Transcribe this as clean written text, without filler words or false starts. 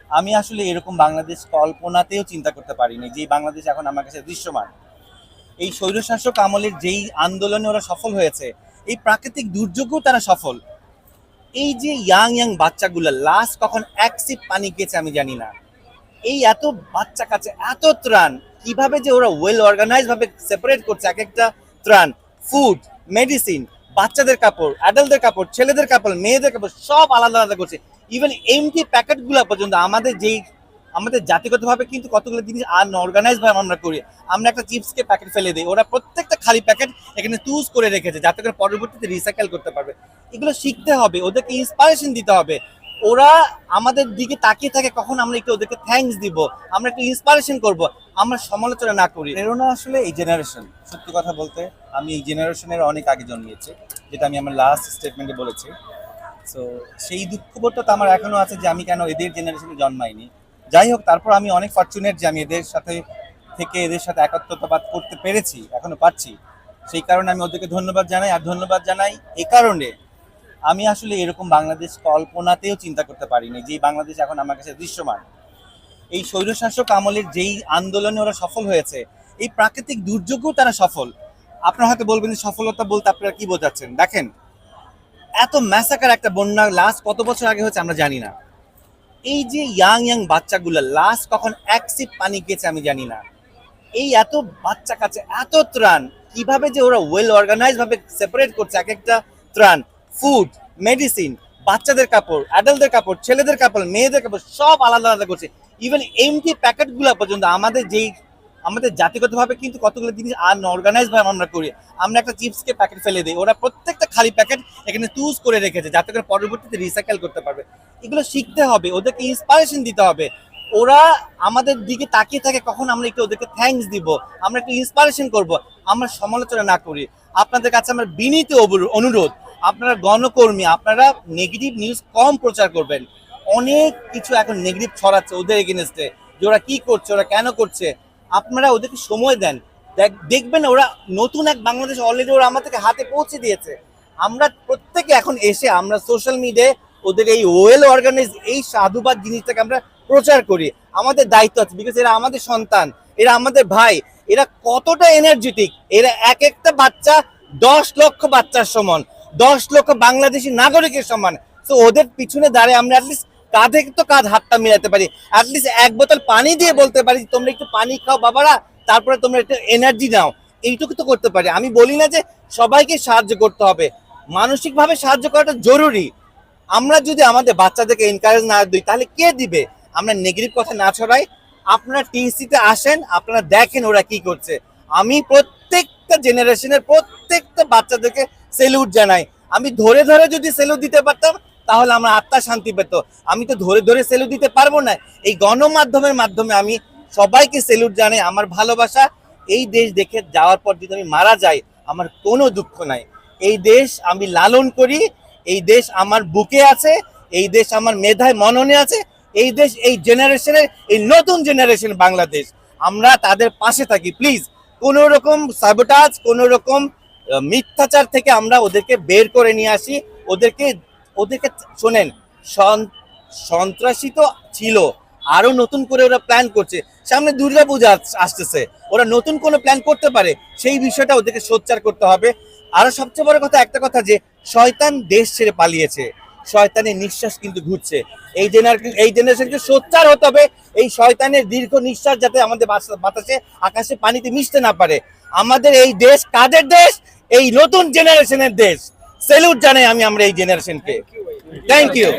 আমি আসলে এরকম বাংলাদেশ কল্পনাতেও চিন্তা করতে পারিনি যে বাংলাদেশ এখন আমার কাছে দৃশ্যমান। এই স্বৈরশাসক আমলের যেই আন্দোলনে ওরা সফল হয়েছে, এই প্রাকৃতিক দুর্যোগেও তারা সফল। এই যে ইয়াং ইয়াং বাচ্চাগুলো লাস্ট কখন এক সিপ পানি খেয়েছে আমি জানি না। এই এত বাচ্চা কাছে এত ত্রাণ, কিভাবে যে ওরা ওয়েল অর্গানাইজ ভাবে সেপারেট করছে এক একটা ত্রাণ, ফুড, মেডিসিন, বাচ্চাদের কাপড়, অ্যাডাল্টদের কাপড়, ছেলেদের কাপড়, মেয়েদের কাপড়, সব আলাদা আলাদা করছে। ইভেন এমটি প্যাকেটগুলো পর্যন্ত আমাদের জাতিগতভাবে কিন্তু কতগুলো জিনিস আনঅর্গানাইজ ভাবে আমরা করি। আমরা একটা চিপসকে প্যাকেট ফেলে দিই, ওরা প্রত্যেকটা খালি প্যাকেট এখানে চুজ করে রেখেছে যাতে করে পরবর্তীতে রিসাইকেল করতে পারবে। এগুলো শিখতে হবে, ওদেরকে ইন্সপায়ারেশন দিতে হবে। ওরা আমাদের দিকে তাকিয়ে থাকে কখন আমরা একটু ওদেরকে থ্যাঙ্কস দিব, আমরা একটু ইন্সপায়ারেশন করব, আমরা সমালোচনা না করি। প্রেরণা আসলে এই জেনারেশন, সত্যি কথা বলতে আমি এই জেনারেশনের অনেক আগে জন্মিয়েছি, যেটা আমি আমার লাস্ট স্টেটমেন্টে বলেছি। সো সেই দুঃখবোধটা তো আমার এখনো আছে যে আমি কেন এদের জেনারেশনে জন্মাইনি। যাই হোক, তারপর আমি অনেক ফরচুনেট যে আমি এদের সাথে থেকে এদের সাথে একাত্মতাবাদ করতে পেরেছি, এখনো পাচ্ছি। সেই কারণে আমি ওদেরকে ধন্যবাদ জানাই। আর ধন্যবাদ জানাই এ কারণে, আমি আসলে এরকম বাংলাদেশ কল্পনাতেও চিন্তা করতে পারিনি যে বাংলাদেশ এখন আমার কাছে দৃশ্যমান। এই স্বৈরশাসক আমলের যেই আন্দোলনে ওরা সফল হয়েছে, এই প্রাকৃতিক দুর্যোগেও তারা সফল। আপনারা হয়তো বলবেন যে সফলতা বলতে আপনারা কি বোঝাচ্ছেন। দেখেন, এত ম্যাসাকার একটা বন্যা লাস্ট কত বছর আগে হচ্ছে আমরা জানি না। এই যে ইয়াং ইয়াং বাচ্চাগুলো লাস্ট কখন এক সিপ পানি খেয়েছে আমি জানি না। এই এত বাচ্চা কাছে এত ত্রাণ, কিভাবে যে ওরা ওয়েল অর্গানাইজ ভাবে সেপারেট করছে এক একটা ত্রাণ, ফুড, মেডিসিন, বাচ্চাদের কাপড়, অ্যাডাল্টদের কাপড়, ছেলেদের কাপড়, মেয়েদের কাপড়, সব আলাদা আলাদা করছে। ইভেন এমটি প্যাকেটগুলো পর্যন্ত আমাদের জাতিগতভাবে কিন্তু কতগুলো জিনিস আনঅর্গানাইজ ভাবে আমরা করি। আমরা একটা চিপসকে প্যাকেট ফেলে দিই, ওরা প্রত্যেকটা খালি প্যাকেট এখানে চুজ করে রেখেছে যাতে করে পরবর্তীতে রিসাইকেল করতে পারবে। এগুলো শিখতে হবে, ওদেরকে ইন্সপায়ারেশন দিতে হবে। ওরা আমাদের দিকে তাকিয়ে থাকে কখন আমরা একটু ওদেরকে থ্যাঙ্কস দিব, আমরা একটু ইন্সপায়ারেশন করব, আমরা সমালোচনা না করি। আপনাদের কাছে আমার বিনীত অনুরোধ, আপনারা গণকর্মী, আপনারা নেগেটিভ নিউজ কম প্রচার করবেন। অনেক কিছু এখন নেগেটিভ ছড়াচ্ছে ওদের এগেনস্টে, যে ওরা কি করছে, ওরা কেন করছে। আপনারা ওদেরকে সময় দেন, দেখবেন ওরা নতুন এক বাংলাদেশ অলরেডি ওরা আমাদেরকে হাতে পৌঁছে দিয়েছে। আমরা প্রত্যেকে এখন এসে আমরা সোশ্যাল মিডিয়ায় ওদের এই ওয়েল অর্গানাইজ এই সাধুবাদ জিনিসটাকে আমরা প্রচার করি। আমাদের দায়িত্ব আছে, বিকজ এরা আমাদের সন্তান, এরা আমাদের ভাই, এরা কতটা এনার্জেটিক। এরা এক একটা বাচ্চা 10 লক্ষ বাচ্চার সমান, 10 লক্ষ বাংলাদেশি নাগরিকের সমান। তো ওদের পিছনে দাঁড়িয়ে আমরা অ্যাটলিস্ট কাঁধে তো কাঁধ হাতটা মিলাতে পারি, অ্যাটলিস্ট এক বোতল পানি দিয়ে বলতে পারি তোমরা একটু পানি খাও বাবারা, তারপরে তোমরা একটু এনার্জি নাও। এইটুকু তো করতে পারি। আমি বলি না যে সবাইকে সাহায্য করতে হবে, মানসিকভাবে সাহায্য করাটা জরুরি। আমরা যদি আমাদের বাচ্চাদেরকে এনকারেজ না দিই তাহলে কে দিবে। আমরা নেগেটিভ কথা না ছড়াই, আপনারা টিসিতে আসেন, আপনারা দেখেন ওরা কি করছে। আমি প্রত্যেকটা জেনারেশনের প্রত্যেকটা বাচ্চাদেরকে সেলুট জানাই। আমি ধরে ধরে যদি সেলুট দিতে পারতাম তাহলে আমার আত্মা শান্তি পেত। আমি তো ধরে ধরে সেলুট দিতে পারবো না। এই গণমাধ্যমের মাধ্যমে আমি সবাইকে সেলুট জানাই। আমার ভালোবাসা, এই দেশ দেখে যাওয়ার পর যদি আমি মারা যাই আমার কোনো দুঃখ নাই। এই দেশ আমি লালন করি, এই দেশ আমার বুকে আছে, এই দেশ আমার মেধায় মননে আছে। এই দেশ এই জেনারেশনের, এই নতুন জেনারেশন বাংলাদেশ, আমরা তাদের পাশে থাকি। প্লিজ কোনো রকম সাবোটাজ, কোনো রকম মিথ্যাচার থেকে আমরা ওদেরকে বের করে নিয়ে আসি। ওদেরকে ওদেরকে শোনেন, সন্ত্রাসী তো ছিল, আরো নতুন করে ওরা প্ল্যান করছে। সামনে দুর্গাপূজা আসতেছে, ওরা নতুন কোনো প্ল্যান করতে পারে, সেই বিষয়টা ওদেরকে সোচ্চার করতে হবে। আরো সবচেয়ে বড় কথা একটা কথা, যে শয়তান দেশ ছেড়ে পালিয়েছে, শয়তানের নিঃশ্বাস কিন্তু ঘুরছে। এই জেনারেশনকে সোচ্চার হতে হবে। এই শয়তানের দীর্ঘ নিঃশ্বাস যাতে আমাদের বাতাসে, আকাশে, পানিতে মিশতে না পারে। আমাদের এই দেশ কাদের দেশ? এই নতুন জেনারেশনের দেশ। সেলুট জানাই আমি আমরা এই জেনারেশনকে। Thank you.